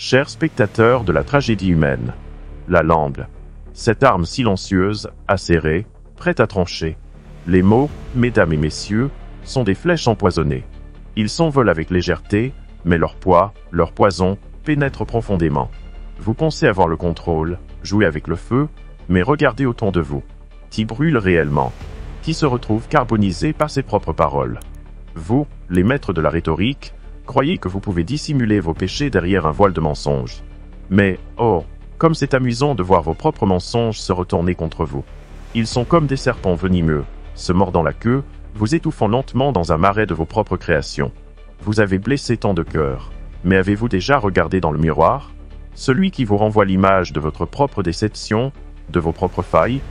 Chers spectateurs de la tragédie humaine, la langue, cette arme silencieuse, acérée, prête à trancher. Les mots, mesdames et messieurs, sont des flèches empoisonnées. Ils s'envolent avec légèreté, mais leur poids, leur poison, pénètrent profondément. Vous pensez avoir le contrôle, jouer avec le feu, mais regardez autour de vous. Qui brûle réellement? Qui se retrouve carbonisé par ses propres paroles? Vous, les maîtres de la rhétorique, croyez que vous pouvez dissimuler vos péchés derrière un voile de mensonges. Mais, oh, comme c'est amusant de voir vos propres mensonges se retourner contre vous. Ils sont comme des serpents venimeux, se mordant la queue, vous étouffant lentement dans un marais de vos propres créations. Vous avez blessé tant de cœurs, mais avez-vous déjà regardé dans le miroir? Celui qui vous renvoie l'image de votre propre déception, de vos propres failles.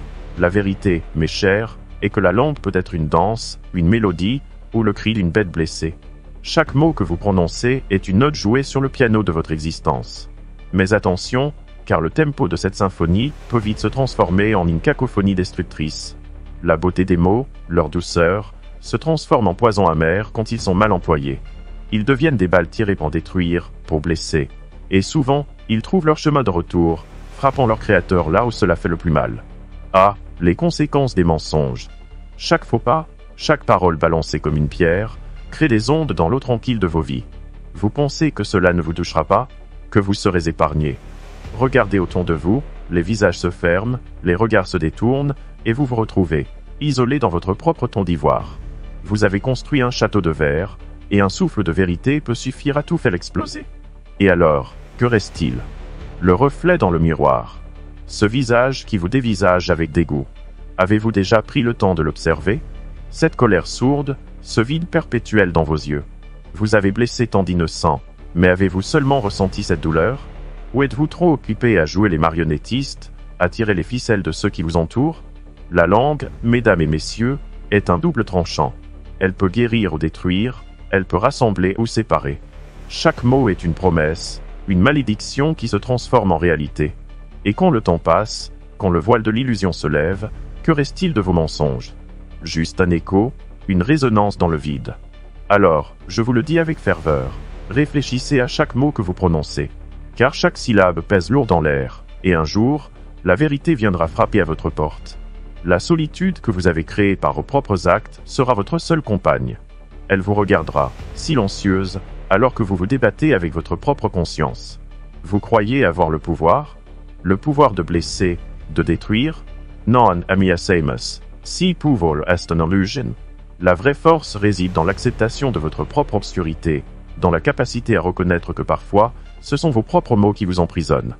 La vérité, mes chers, est que la langue peut être une danse, une mélodie, ou le cri d'une bête blessée. Chaque mot que vous prononcez est une note jouée sur le piano de votre existence. Mais attention, car le tempo de cette symphonie peut vite se transformer en une cacophonie destructrice. La beauté des mots, leur douceur, se transforme en poison amer quand ils sont mal employés. Ils deviennent des balles tirées pour détruire, pour blesser. Et souvent, ils trouvent leur chemin de retour, frappant leur créateur là où cela fait le plus mal. Ah, les conséquences des mensonges. Chaque faux pas, chaque parole balancée comme une pierre, crée des ondes dans l'eau tranquille de vos vies. Vous pensez que cela ne vous touchera pas, que vous serez épargné. Regardez autour de vous, les visages se ferment, les regards se détournent, et vous vous retrouvez, isolé dans votre propre ton d'ivoire. Vous avez construit un château de verre, et un souffle de vérité peut suffire à tout faire exploser. Et alors, que reste-t-il? Le reflet dans le miroir. Ce visage qui vous dévisage avec dégoût. Avez-vous déjà pris le temps de l'observer? Cette colère sourde, ce vide perpétuel dans vos yeux. Vous avez blessé tant d'innocents, mais avez-vous seulement ressenti cette douleur? Ou êtes-vous trop occupé à jouer les marionnettistes, à tirer les ficelles de ceux qui vous entourent? La langue, mesdames et messieurs, est un double tranchant. Elle peut guérir ou détruire, elle peut rassembler ou séparer. Chaque mot est une promesse, une malédiction qui se transforme en réalité. Et quand le temps passe, quand le voile de l'illusion se lève, que reste-t-il de vos mensonges? Juste un écho, une résonance dans le vide. Alors, je vous le dis avec ferveur, réfléchissez à chaque mot que vous prononcez, car chaque syllabe pèse lourd dans l'air, et un jour, la vérité viendra frapper à votre porte. La solitude que vous avez créée par vos propres actes sera votre seule compagne. Elle vous regardera, silencieuse, alors que vous vous débattez avec votre propre conscience. Vous croyez avoir le pouvoir? Le pouvoir de blesser, de détruire? Non, ami Seamus, si pouvoir est une illusion. La vraie force réside dans l'acceptation de votre propre obscurité, dans la capacité à reconnaître que parfois, ce sont vos propres mots qui vous emprisonnent.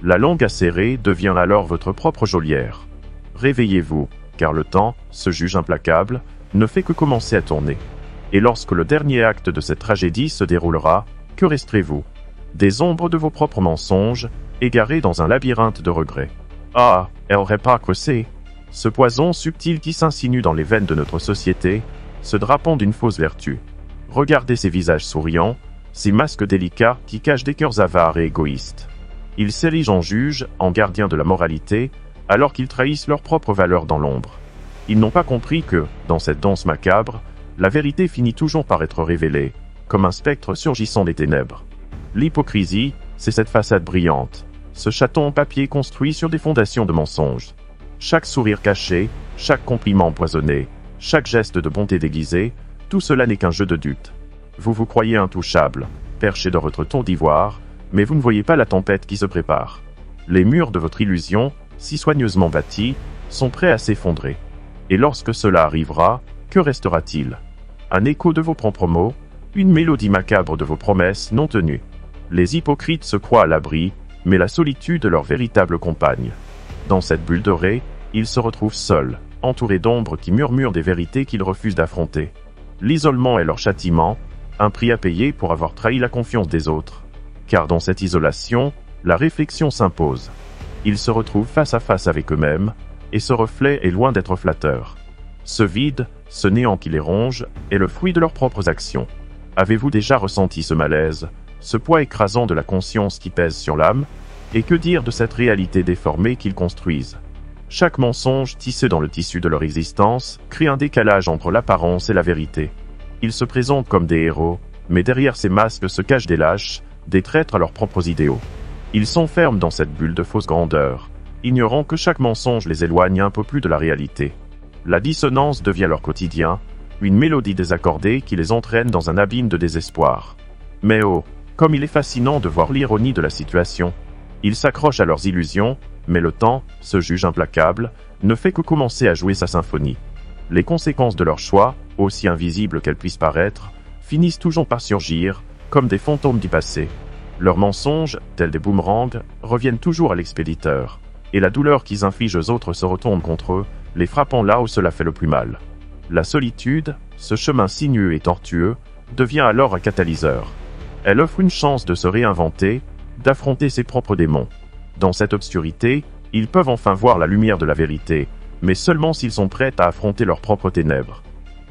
La langue acérée devient alors votre propre geôlière. Réveillez-vous, car le temps, ce juge implacable, ne fait que commencer à tourner. Et lorsque le dernier acte de cette tragédie se déroulera, que resterez-vous? Des ombres de vos propres mensonges, égarés dans un labyrinthe de regrets. Ah, elle aurait pas creusé. Ce poison subtil qui s'insinue dans les veines de notre société, se drapant d'une fausse vertu. Regardez ces visages souriants, ces masques délicats qui cachent des cœurs avares et égoïstes. Ils s'érigent en juges, en gardiens de la moralité, alors qu'ils trahissent leurs propres valeurs dans l'ombre. Ils n'ont pas compris que, dans cette danse macabre, la vérité finit toujours par être révélée, comme un spectre surgissant des ténèbres. L'hypocrisie, c'est cette façade brillante, ce château en papier construit sur des fondations de mensonges. Chaque sourire caché, chaque compliment empoisonné, chaque geste de bonté déguisé, tout cela n'est qu'un jeu de doute. Vous vous croyez intouchable, perché dans votre ton d'ivoire, mais vous ne voyez pas la tempête qui se prépare. Les murs de votre illusion, si soigneusement bâtis, sont prêts à s'effondrer. Et lorsque cela arrivera, que restera-t-il? Un écho de vos propres mots, une mélodie macabre de vos promesses non tenues. Les hypocrites se croient à l'abri, mais la solitude est leur véritable compagne. Dans cette bulle dorée, ils se retrouvent seuls, entourés d'ombres qui murmurent des vérités qu'ils refusent d'affronter. L'isolement est leur châtiment, un prix à payer pour avoir trahi la confiance des autres. Car dans cette isolation, la réflexion s'impose. Ils se retrouvent face à face avec eux-mêmes, et ce reflet est loin d'être flatteur. Ce vide, ce néant qui les ronge, est le fruit de leurs propres actions. Avez-vous déjà ressenti ce malaise, ce poids écrasant de la conscience qui pèse sur l'âme? Et que dire de cette réalité déformée qu'ils construisent? Chaque mensonge tissé dans le tissu de leur existence crée un décalage entre l'apparence et la vérité. Ils se présentent comme des héros, mais derrière ces masques se cachent des lâches, des traîtres à leurs propres idéaux. Ils s'enferment dans cette bulle de fausse grandeur, ignorant que chaque mensonge les éloigne un peu plus de la réalité. La dissonance devient leur quotidien, une mélodie désaccordée qui les entraîne dans un abîme de désespoir. Mais oh, comme il est fascinant de voir l'ironie de la situation. Ils s'accrochent à leurs illusions, mais le temps, ce juge implacable, ne fait que commencer à jouer sa symphonie. Les conséquences de leur choix, aussi invisibles qu'elles puissent paraître, finissent toujours par surgir, comme des fantômes du passé. Leurs mensonges, tels des boomerangs, reviennent toujours à l'expéditeur, et la douleur qu'ils infligent aux autres se retourne contre eux, les frappant là où cela fait le plus mal. La solitude, ce chemin sinueux et tortueux, devient alors un catalyseur. Elle offre une chance de se réinventer, d'affronter ses propres démons. Dans cette obscurité, ils peuvent enfin voir la lumière de la vérité, mais seulement s'ils sont prêts à affronter leurs propres ténèbres.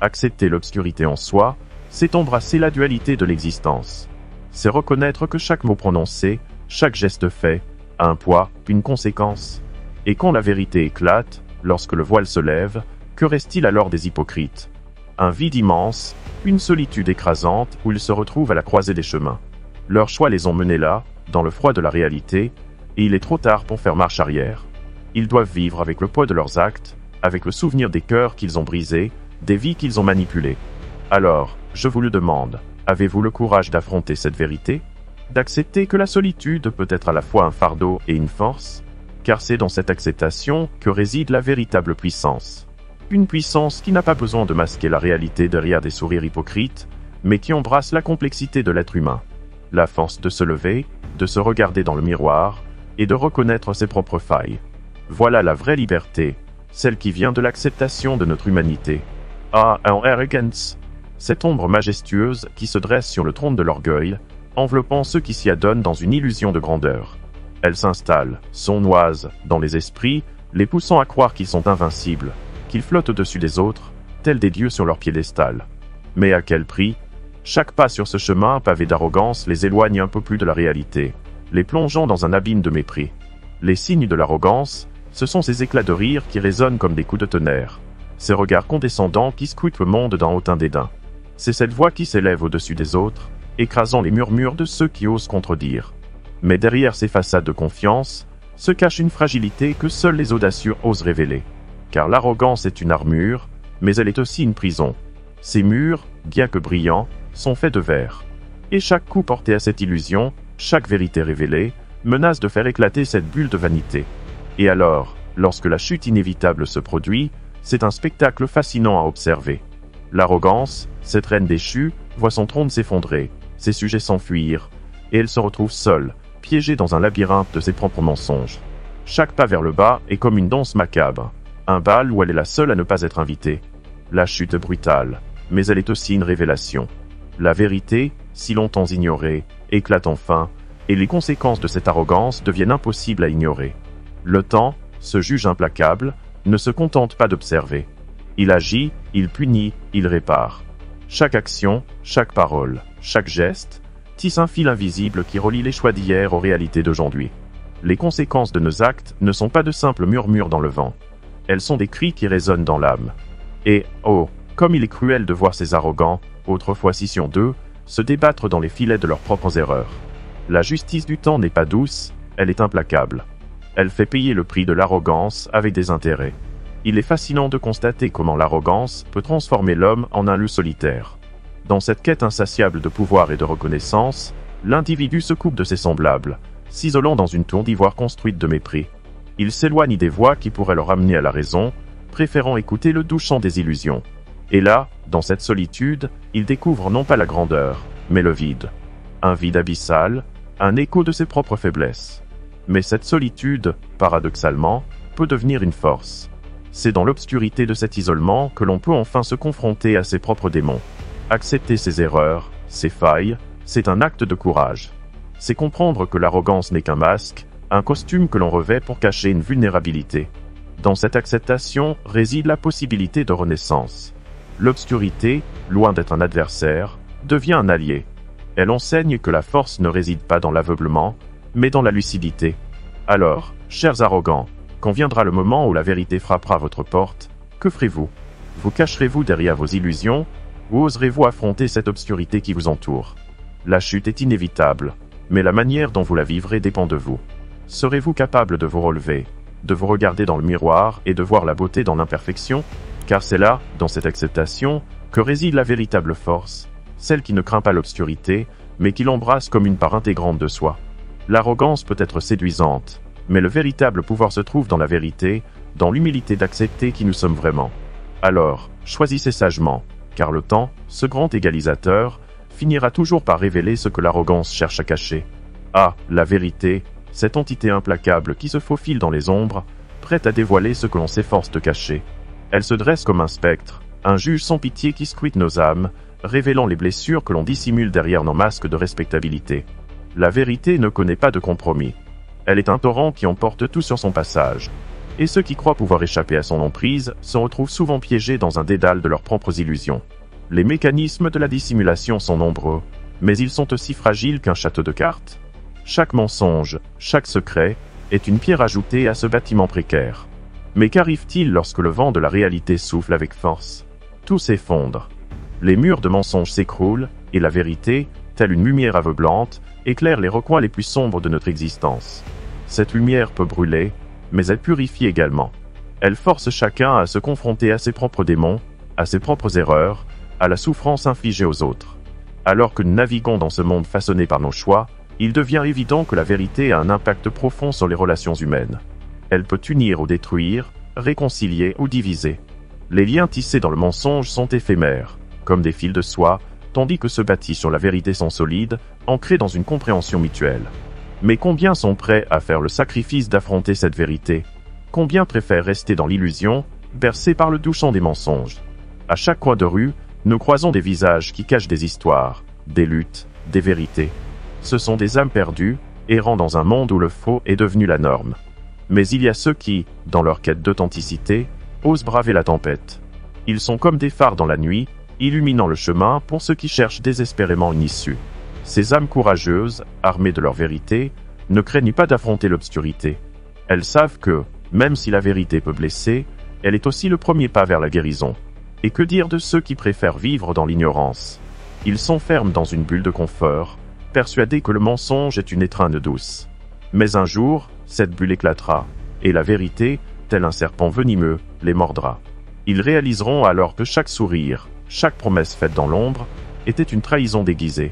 Accepter l'obscurité en soi, c'est embrasser la dualité de l'existence. C'est reconnaître que chaque mot prononcé, chaque geste fait, a un poids, une conséquence. Et quand la vérité éclate, lorsque le voile se lève, que reste-t-il alors des hypocrites? Un vide immense, une solitude écrasante où ils se retrouvent à la croisée des chemins. Leurs choix les ont menés là, dans le froid de la réalité, et il est trop tard pour faire marche arrière. Ils doivent vivre avec le poids de leurs actes, avec le souvenir des cœurs qu'ils ont brisés, des vies qu'ils ont manipulées. Alors, je vous le demande, avez-vous le courage d'affronter cette vérité? D'accepter que la solitude peut être à la fois un fardeau et une force? Car c'est dans cette acceptation que réside la véritable puissance. Une puissance qui n'a pas besoin de masquer la réalité derrière des sourires hypocrites, mais qui embrasse la complexité de l'être humain. La force de se lever, de se regarder dans le miroir, et de reconnaître ses propres failles. Voilà la vraie liberté, celle qui vient de l'acceptation de notre humanité. Ah, en arrogance, cette ombre majestueuse qui se dresse sur le trône de l'orgueil, enveloppant ceux qui s'y adonnent dans une illusion de grandeur. Elle s'installe, sournoise, dans les esprits, les poussant à croire qu'ils sont invincibles, qu'ils flottent au-dessus des autres, tels des dieux sur leur piédestal. Mais à quel prix? Chaque pas sur ce chemin pavé d'arrogance les éloigne un peu plus de la réalité, les plongeant dans un abîme de mépris. Les signes de l'arrogance, ce sont ces éclats de rire qui résonnent comme des coups de tonnerre, ces regards condescendants qui scrutent le monde d'un hautain dédain. C'est cette voix qui s'élève au-dessus des autres, écrasant les murmures de ceux qui osent contredire. Mais derrière ces façades de confiance, se cache une fragilité que seuls les audacieux osent révéler. Car l'arrogance est une armure, mais elle est aussi une prison. Ces murs, bien que brillants, sont faits de verre. Et chaque coup porté à cette illusion, chaque vérité révélée, menace de faire éclater cette bulle de vanité. Et alors, lorsque la chute inévitable se produit, c'est un spectacle fascinant à observer. L'arrogance, cette reine déchue, voit son trône s'effondrer, ses sujets s'enfuir, et elle se retrouve seule, piégée dans un labyrinthe de ses propres mensonges. Chaque pas vers le bas est comme une danse macabre, un bal où elle est la seule à ne pas être invitée. La chute est brutale, mais elle est aussi une révélation. La vérité, si longtemps ignorée, éclate enfin, et les conséquences de cette arrogance deviennent impossibles à ignorer. Le temps, ce juge implacable, ne se contente pas d'observer. Il agit, il punit, il répare. Chaque action, chaque parole, chaque geste, tisse un fil invisible qui relie les choix d'hier aux réalités d'aujourd'hui. Les conséquences de nos actes ne sont pas de simples murmures dans le vent. Elles sont des cris qui résonnent dans l'âme. Et, oh, comme il est cruel de voir ces arrogants, autrefois scission d'eux, se débattre dans les filets de leurs propres erreurs. La justice du temps n'est pas douce, elle est implacable. Elle fait payer le prix de l'arrogance avec des intérêts. Il est fascinant de constater comment l'arrogance peut transformer l'homme en un loup solitaire. Dans cette quête insatiable de pouvoir et de reconnaissance, l'individu se coupe de ses semblables, s'isolant dans une tour d'ivoire construite de mépris. Il s'éloigne des voix qui pourraient le ramener à la raison, préférant écouter le doux chant des illusions. Et là, dans cette solitude, il découvre non pas la grandeur, mais le vide. Un vide abyssal, un écho de ses propres faiblesses. Mais cette solitude, paradoxalement, peut devenir une force. C'est dans l'obscurité de cet isolement que l'on peut enfin se confronter à ses propres démons. Accepter ses erreurs, ses failles, c'est un acte de courage. C'est comprendre que l'arrogance n'est qu'un masque, un costume que l'on revêt pour cacher une vulnérabilité. Dans cette acceptation réside la possibilité de renaissance. L'obscurité, loin d'être un adversaire, devient un allié. Elle enseigne que la force ne réside pas dans l'aveuglement, mais dans la lucidité. Alors, chers arrogants, quand viendra le moment où la vérité frappera votre porte, que ferez-vous? Vous cacherez-vous derrière vos illusions, ou oserez-vous affronter cette obscurité qui vous entoure? La chute est inévitable, Mais la manière dont vous la vivrez dépend de vous. Serez-vous capable de vous relever, de vous regarder dans le miroir et de voir la beauté dans l'imperfection? Car c'est là, dans cette acceptation, que réside la véritable force, celle qui ne craint pas l'obscurité, mais qui l'embrasse comme une part intégrante de soi. L'arrogance peut être séduisante, mais le véritable pouvoir se trouve dans la vérité, dans l'humilité d'accepter qui nous sommes vraiment. Alors, choisissez sagement, car le temps, ce grand égalisateur, finira toujours par révéler ce que l'arrogance cherche à cacher. Ah, la vérité, cette entité implacable qui se faufile dans les ombres, prête à dévoiler ce que l'on s'efforce de cacher. Elle se dresse comme un spectre, un juge sans pitié qui scrute nos âmes, révélant les blessures que l'on dissimule derrière nos masques de respectabilité. La vérité ne connaît pas de compromis. Elle est un torrent qui emporte tout sur son passage. Et ceux qui croient pouvoir échapper à son emprise se retrouvent souvent piégés dans un dédale de leurs propres illusions. Les mécanismes de la dissimulation sont nombreux, mais ils sont aussi fragiles qu'un château de cartes. Chaque mensonge, chaque secret, est une pierre ajoutée à ce bâtiment précaire. Mais qu'arrive-t-il lorsque le vent de la réalité souffle avec force? Tout s'effondre. Les murs de mensonges s'écroulent, et la vérité, telle une lumière aveuglante, éclaire les recoins les plus sombres de notre existence. Cette lumière peut brûler, mais elle purifie également. Elle force chacun à se confronter à ses propres démons, à ses propres erreurs, à la souffrance infligée aux autres. Alors que nous naviguons dans ce monde façonné par nos choix, il devient évident que la vérité a un impact profond sur les relations humaines. Elle peut unir ou détruire, réconcilier ou diviser. Les liens tissés dans le mensonge sont éphémères, comme des fils de soie, tandis que ceux bâtis sur la vérité sont solides, ancrés dans une compréhension mutuelle. Mais combien sont prêts à faire le sacrifice d'affronter cette vérité? Combien préfèrent rester dans l'illusion, bercés par le doux chant des mensonges? À chaque coin de rue, nous croisons des visages qui cachent des histoires, des luttes, des vérités. Ce sont des âmes perdues, errant dans un monde où le faux est devenu la norme. Mais il y a ceux qui, dans leur quête d'authenticité, osent braver la tempête. Ils sont comme des phares dans la nuit, illuminant le chemin pour ceux qui cherchent désespérément une issue. Ces âmes courageuses, armées de leur vérité, ne craignent pas d'affronter l'obscurité. Elles savent que, même si la vérité peut blesser, elle est aussi le premier pas vers la guérison. Et que dire de ceux qui préfèrent vivre dans l'ignorance? Ils s'enferment dans une bulle de confort, persuadés que le mensonge est une étreinte douce. Mais un jour, cette bulle éclatera, et la vérité, tel un serpent venimeux, les mordra. Ils réaliseront alors que chaque sourire, chaque promesse faite dans l'ombre, était une trahison déguisée.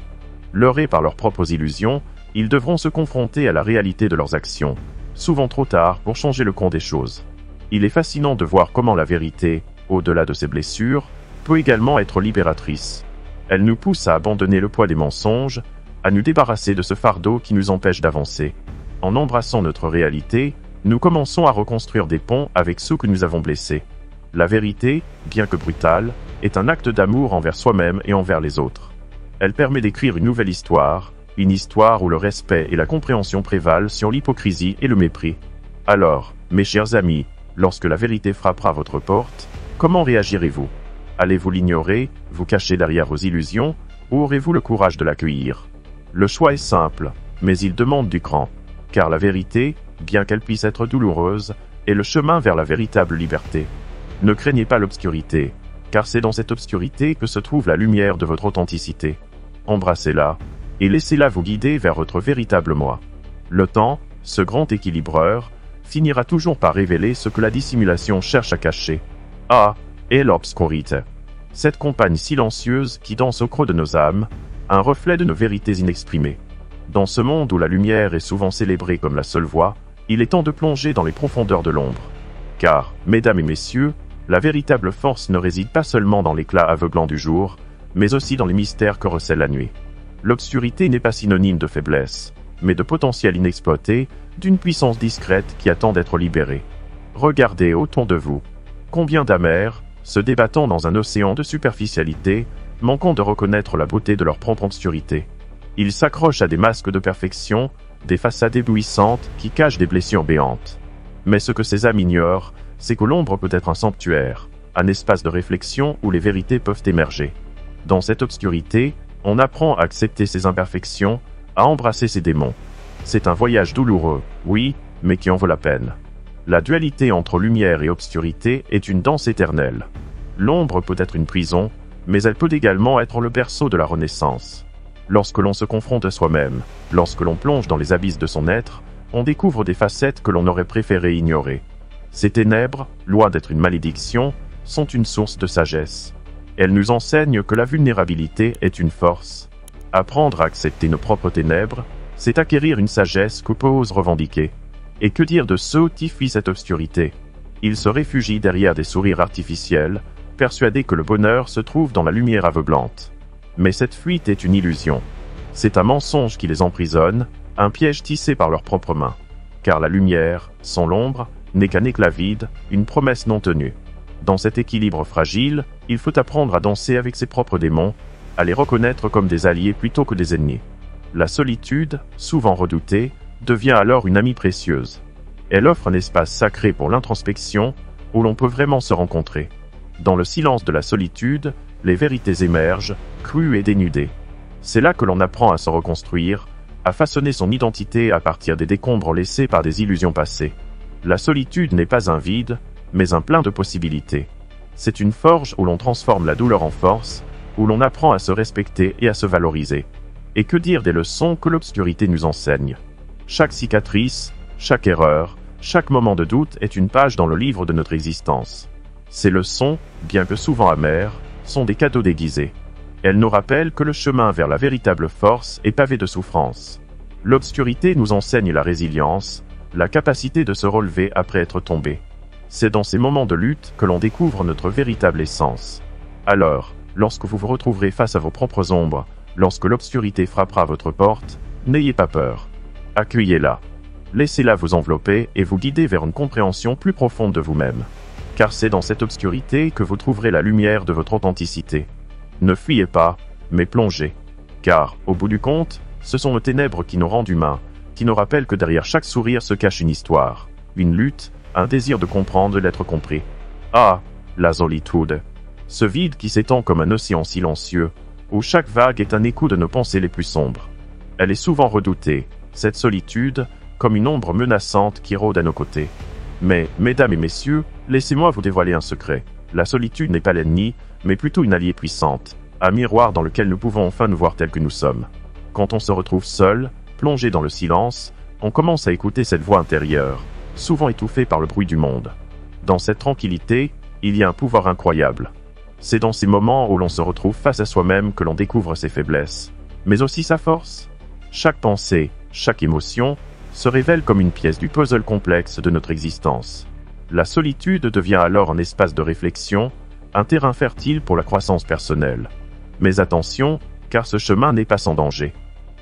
Leurrés par leurs propres illusions, ils devront se confronter à la réalité de leurs actions, souvent trop tard pour changer le cours des choses. Il est fascinant de voir comment la vérité, au-delà de ses blessures, peut également être libératrice. Elle nous pousse à abandonner le poids des mensonges, à nous débarrasser de ce fardeau qui nous empêche d'avancer. En embrassant notre réalité, nous commençons à reconstruire des ponts avec ceux que nous avons blessés. La vérité, bien que brutale, est un acte d'amour envers soi-même et envers les autres. Elle permet d'écrire une nouvelle histoire, une histoire où le respect et la compréhension prévalent sur l'hypocrisie et le mépris. Alors, mes chers amis, lorsque la vérité frappera votre porte, comment réagirez-vous? Allez-vous l'ignorer, vous cacher derrière vos illusions, ou aurez-vous le courage de l'accueillir? Le choix est simple, mais il demande du cran. Car la vérité, bien qu'elle puisse être douloureuse, est le chemin vers la véritable liberté. Ne craignez pas l'obscurité, car c'est dans cette obscurité que se trouve la lumière de votre authenticité. Embrassez-la, et laissez-la vous guider vers votre véritable moi. Le temps, ce grand équilibreur, finira toujours par révéler ce que la dissimulation cherche à cacher. Ah, et l'obscurité. Cette compagne silencieuse qui danse au creux de nos âmes, un reflet de nos vérités inexprimées. Dans ce monde où la lumière est souvent célébrée comme la seule voie, il est temps de plonger dans les profondeurs de l'ombre. Car, mesdames et messieurs, la véritable force ne réside pas seulement dans l'éclat aveuglant du jour, mais aussi dans les mystères que recèle la nuit. L'obscurité n'est pas synonyme de faiblesse, mais de potentiel inexploité, d'une puissance discrète qui attend d'être libérée. Regardez autour de vous. Combien d'amers, se débattant dans un océan de superficialité, manquant de reconnaître la beauté de leur propre obscurité. Ils s'accrochent à des masques de perfection, des façades éblouissantes qui cachent des blessures béantes. Mais ce que ces âmes ignorent, c'est que l'ombre peut être un sanctuaire, un espace de réflexion où les vérités peuvent émerger. Dans cette obscurité, on apprend à accepter ses imperfections, à embrasser ses démons. C'est un voyage douloureux, oui, mais qui en vaut la peine. La dualité entre lumière et obscurité est une danse éternelle. L'ombre peut être une prison, mais elle peut également être le berceau de la renaissance. Lorsque l'on se confronte à soi-même, lorsque l'on plonge dans les abysses de son être, on découvre des facettes que l'on aurait préféré ignorer. Ces ténèbres, loin d'être une malédiction, sont une source de sagesse. Elles nous enseignent que la vulnérabilité est une force. Apprendre à accepter nos propres ténèbres, c'est acquérir une sagesse que peu osent revendiquer. Et que dire de ceux qui fuient cette obscurité? Ils se réfugient derrière des sourires artificiels, persuadés que le bonheur se trouve dans la lumière aveuglante. Mais cette fuite est une illusion. C'est un mensonge qui les emprisonne, un piège tissé par leurs propres mains. Car la lumière, sans l'ombre, n'est qu'un éclat vide, une promesse non tenue. Dans cet équilibre fragile, il faut apprendre à danser avec ses propres démons, à les reconnaître comme des alliés plutôt que des ennemis. La solitude, souvent redoutée, devient alors une amie précieuse. Elle offre un espace sacré pour l'introspection, où l'on peut vraiment se rencontrer. Dans le silence de la solitude, les vérités émergent, crues et dénudées. C'est là que l'on apprend à se reconstruire, à façonner son identité à partir des décombres laissés par des illusions passées. La solitude n'est pas un vide, mais un plein de possibilités. C'est une forge où l'on transforme la douleur en force, où l'on apprend à se respecter et à se valoriser. Et que dire des leçons que l'obscurité nous enseigne? Chaque cicatrice, chaque erreur, chaque moment de doute est une page dans le livre de notre existence. Ces leçons, bien que souvent amères, sont des cadeaux déguisés. Elles nous rappellent que le chemin vers la véritable force est pavé de souffrances. L'obscurité nous enseigne la résilience, la capacité de se relever après être tombé. C'est dans ces moments de lutte que l'on découvre notre véritable essence. Alors, lorsque vous vous retrouverez face à vos propres ombres, lorsque l'obscurité frappera votre porte, n'ayez pas peur. Accueillez-la. Laissez-la vous envelopper et vous guider vers une compréhension plus profonde de vous-même. Car c'est dans cette obscurité que vous trouverez la lumière de votre authenticité. Ne fuyez pas, mais plongez. Car, au bout du compte, ce sont nos ténèbres qui nous rendent humains, qui nous rappellent que derrière chaque sourire se cache une histoire, une lutte, un désir de comprendre et d'être compris. Ah, la solitude. Ce vide qui s'étend comme un océan silencieux, où chaque vague est un écho de nos pensées les plus sombres. Elle est souvent redoutée, cette solitude, comme une ombre menaçante qui rôde à nos côtés. Mais, mesdames et messieurs, laissez-moi vous dévoiler un secret. La solitude n'est pas l'ennemi, mais plutôt une alliée puissante, un miroir dans lequel nous pouvons enfin nous voir tels que nous sommes. Quand on se retrouve seul, plongé dans le silence, on commence à écouter cette voix intérieure, souvent étouffée par le bruit du monde. Dans cette tranquillité, il y a un pouvoir incroyable. C'est dans ces moments où l'on se retrouve face à soi-même que l'on découvre ses faiblesses, mais aussi sa force. Chaque pensée, chaque émotion, se révèle comme une pièce du puzzle complexe de notre existence. La solitude devient alors un espace de réflexion, un terrain fertile pour la croissance personnelle. Mais attention, car ce chemin n'est pas sans danger.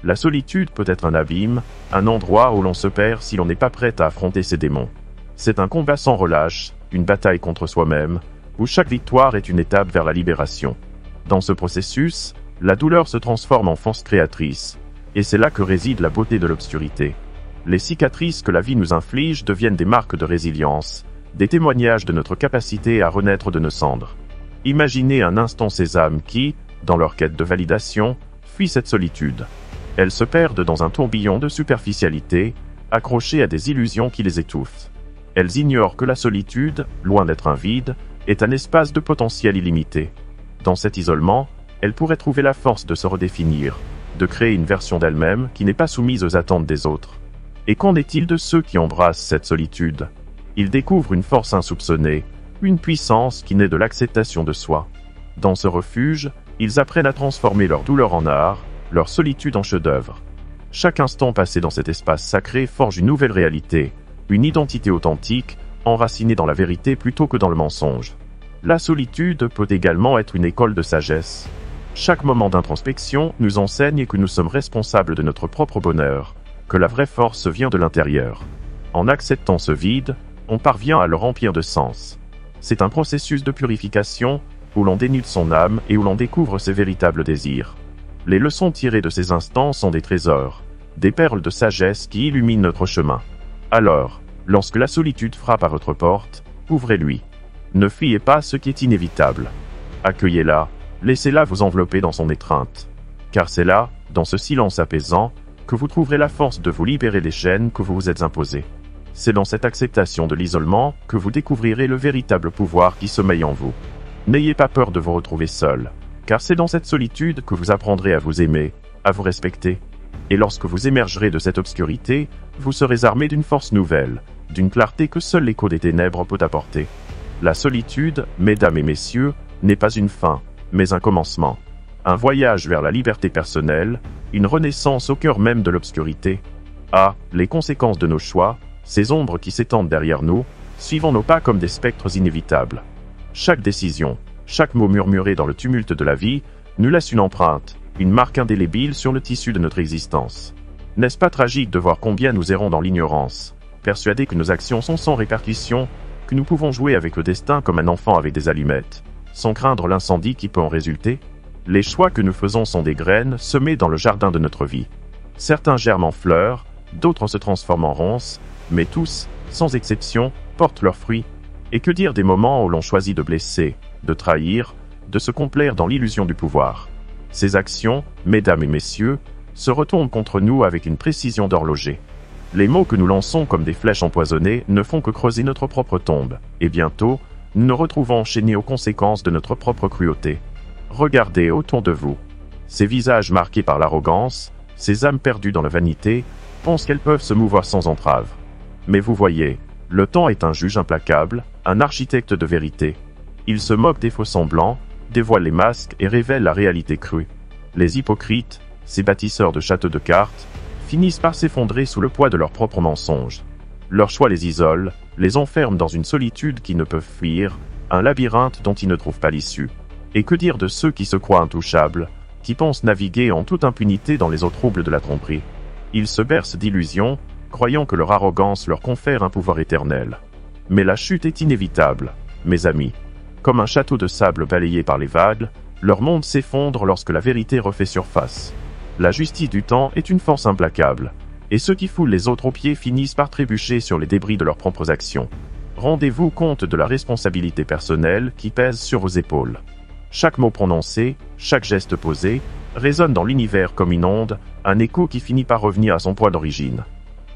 La solitude peut être un abîme, un endroit où l'on se perd si l'on n'est pas prêt à affronter ses démons. C'est un combat sans relâche, une bataille contre soi-même, où chaque victoire est une étape vers la libération. Dans ce processus, la douleur se transforme en force créatrice, et c'est là que réside la beauté de l'obscurité. Les cicatrices que la vie nous inflige deviennent des marques de résilience, des témoignages de notre capacité à renaître de nos cendres. Imaginez un instant ces âmes qui, dans leur quête de validation, fuient cette solitude. Elles se perdent dans un tourbillon de superficialité, accrochées à des illusions qui les étouffent. Elles ignorent que la solitude, loin d'être un vide, est un espace de potentiel illimité. Dans cet isolement, elles pourraient trouver la force de se redéfinir, de créer une version d'elles-mêmes qui n'est pas soumise aux attentes des autres. Et qu'en est-il de ceux qui embrassent cette solitude? Ils découvrent une force insoupçonnée, une puissance qui naît de l'acceptation de soi. Dans ce refuge, ils apprennent à transformer leur douleur en art, leur solitude en chef-d'œuvre. Chaque instant passé dans cet espace sacré forge une nouvelle réalité, une identité authentique, enracinée dans la vérité plutôt que dans le mensonge. La solitude peut également être une école de sagesse. Chaque moment d'introspection nous enseigne que nous sommes responsables de notre propre bonheur, que la vraie force vient de l'intérieur. En acceptant ce vide, on parvient à le remplir de sens. C'est un processus de purification, où l'on dénude son âme et où l'on découvre ses véritables désirs. Les leçons tirées de ces instants sont des trésors, des perles de sagesse qui illuminent notre chemin. Alors, lorsque la solitude frappe à votre porte, ouvrez-lui. Ne fuyez pas ce qui est inévitable. Accueillez-la, laissez-la vous envelopper dans son étreinte. Car c'est là, dans ce silence apaisant, que vous trouverez la force de vous libérer des chaînes que vous vous êtes imposées. C'est dans cette acceptation de l'isolement que vous découvrirez le véritable pouvoir qui sommeille en vous. N'ayez pas peur de vous retrouver seul, car c'est dans cette solitude que vous apprendrez à vous aimer, à vous respecter. Et lorsque vous émergerez de cette obscurité, vous serez armé d'une force nouvelle, d'une clarté que seul l'écho des ténèbres peut apporter. La solitude, mesdames et messieurs, n'est pas une fin, mais un commencement. Un voyage vers la liberté personnelle, une renaissance au cœur même de l'obscurité. Ah, les conséquences de nos choix, ces ombres qui s'étendent derrière nous, suivant nos pas comme des spectres inévitables. Chaque décision, chaque mot murmuré dans le tumulte de la vie, nous laisse une empreinte, une marque indélébile sur le tissu de notre existence. N'est-ce pas tragique de voir combien nous errons dans l'ignorance, persuadés que nos actions sont sans répercussion, que nous pouvons jouer avec le destin comme un enfant avec des allumettes, sans craindre l'incendie qui peut en résulter? Les choix que nous faisons sont des graines semées dans le jardin de notre vie. Certains germent en fleurs, d'autres se transforment en ronces, mais tous, sans exception, portent leurs fruits. Et que dire des moments où l'on choisit de blesser, de trahir, de se complaire dans l'illusion du pouvoir? Ces actions, mesdames et messieurs, se retournent contre nous avec une précision d'horloger. Les mots que nous lançons comme des flèches empoisonnées ne font que creuser notre propre tombe, et bientôt, nous nous retrouvons enchaînés aux conséquences de notre propre cruauté. Regardez autour de vous. Ces visages marqués par l'arrogance, ces âmes perdues dans la vanité, pensent qu'elles peuvent se mouvoir sans entrave. Mais vous voyez, le temps est un juge implacable, un architecte de vérité. Il se moque des faux-semblants, dévoile les masques et révèle la réalité crue. Les hypocrites, ces bâtisseurs de châteaux de cartes, finissent par s'effondrer sous le poids de leurs propres mensonges. Leur choix les isole, les enferme dans une solitude qu'ils ne peuvent fuir, un labyrinthe dont ils ne trouvent pas l'issue. Et que dire de ceux qui se croient intouchables, qui pensent naviguer en toute impunité dans les eaux troubles de la tromperie? Ils se bercent d'illusions, croyant que leur arrogance leur confère un pouvoir éternel. Mais la chute est inévitable, mes amis. Comme un château de sable balayé par les vagues, leur monde s'effondre lorsque la vérité refait surface. La justice du temps est une force implacable, et ceux qui foulent les autres aux pieds finissent par trébucher sur les débris de leurs propres actions. Rendez-vous compte de la responsabilité personnelle qui pèse sur vos épaules. Chaque mot prononcé, chaque geste posé, résonne dans l'univers comme une onde, un écho qui finit par revenir à son point d'origine.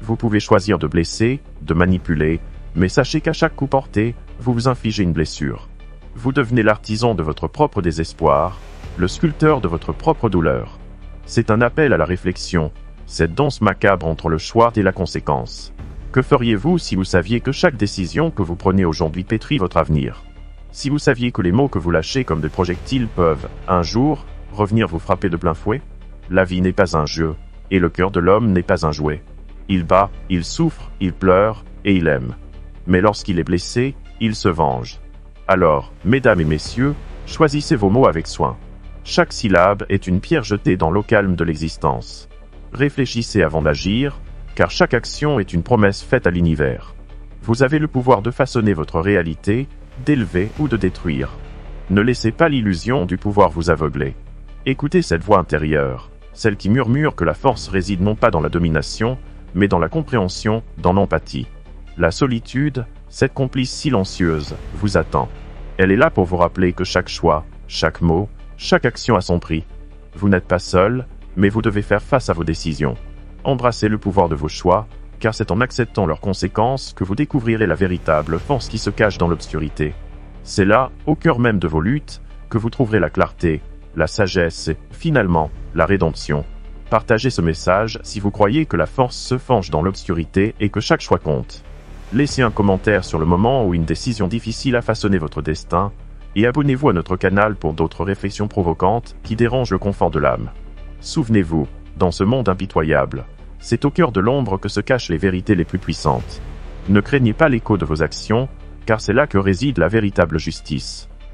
Vous pouvez choisir de blesser, de manipuler, mais sachez qu'à chaque coup porté, vous vous infligez une blessure. Vous devenez l'artisan de votre propre désespoir, le sculpteur de votre propre douleur. C'est un appel à la réflexion, cette danse macabre entre le choix et la conséquence. Que feriez-vous si vous saviez que chaque décision que vous prenez aujourd'hui pétrit votre avenir? Si vous saviez que les mots que vous lâchez comme des projectiles peuvent, un jour, revenir vous frapper de plein fouet? La vie n'est pas un jeu, et le cœur de l'homme n'est pas un jouet. Il bat, il souffre, il pleure, et il aime. Mais lorsqu'il est blessé, il se venge. Alors, mesdames et messieurs, choisissez vos mots avec soin. Chaque syllabe est une pierre jetée dans l'eau calme de l'existence. Réfléchissez avant d'agir, car chaque action est une promesse faite à l'univers. Vous avez le pouvoir de façonner votre réalité, d'élever ou de détruire. Ne laissez pas l'illusion du pouvoir vous aveugler. Écoutez cette voix intérieure, celle qui murmure que la force réside non pas dans la domination, mais dans la compréhension, dans l'empathie. La solitude, cette complice silencieuse, vous attend. Elle est là pour vous rappeler que chaque choix, chaque mot, chaque action a son prix. Vous n'êtes pas seul, mais vous devez faire face à vos décisions. Embrassez le pouvoir de vos choix, car c'est en acceptant leurs conséquences que vous découvrirez la véritable force qui se cache dans l'obscurité. C'est là, au cœur même de vos luttes, que vous trouverez la clarté, la sagesse et, finalement, la rédemption. Partagez ce message si vous croyez que la force se fange dans l'obscurité et que chaque choix compte. Laissez un commentaire sur le moment où une décision difficile a façonné votre destin, et abonnez-vous à notre canal pour d'autres réflexions provocantes qui dérangent le confort de l'âme. Souvenez-vous, dans ce monde impitoyable, c'est au cœur de l'ombre que se cachent les vérités les plus puissantes. Ne craignez pas l'écho de vos actions, car c'est là que réside la véritable justice.